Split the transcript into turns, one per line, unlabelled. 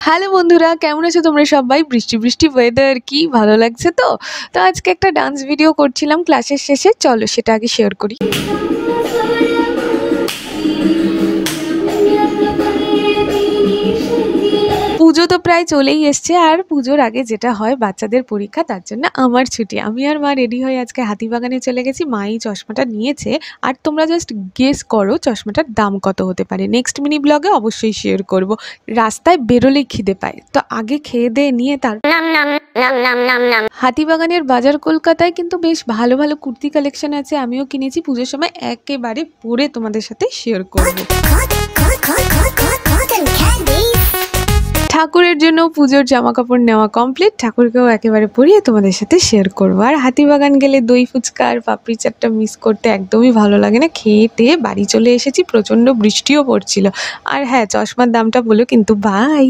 Hello বন্ধুরা, কেমন আছো তোমরা সবাই? বৃষ্টি বৃষ্টি ওয়েদার কি ভালো লাগছে তো। তো আজকে একটা ডান্স ভিডিও করছিলাম ক্লাসের শেষে, চলো সেটা আগে শেয়ার করি। পুজো তো প্রায় চলেই এসছে, আর পুজোর আগে যেটা হয় বাচ্চাদের পরীক্ষা, তার জন্য আমার ছুটি। আমি আর মা রেডি হয়ে আজকে হাতিবাগানে চলে গেছি। মা এই চশমাটা নিয়েছে, আর তোমরা জাস্ট গেস করো চশমাটার দাম কত হতে পারে। নেক্সট মিনি ব্লগে অবশ্যই শেয়ার করব। রাস্তায় বেরোলেই খিদে পায়, তো আগে খেয়ে দিয়ে নিয়ে তার হাতিবাগানের বাজার কলকাতায় কিন্তু বেশ ভালো ভালো কুর্তি কালেকশন আছে। আমিও কিনেছি, পুজোর সময় একেবারে পরে তোমাদের সাথে শেয়ার করব। ঠাকুরের জন্য পুজোর জামা কাপড় নেওয়া কমপ্লিট, ঠাকুরকেও একেবারে পরিয়ে তোমাদের সাথে শেয়ার করবো। আর হাতিবাগান গেলে দই ফুচকা আর পাপড়ি চাটটা মিস করতে একদমই ভালো লাগে না। খেয়ে টেয়ে বাড়ি চলে এসেছি, প্রচণ্ড বৃষ্টিও পড়ছিল। আর হ্যাঁ, চশমার দামটা বলো কিন্তু। বাই।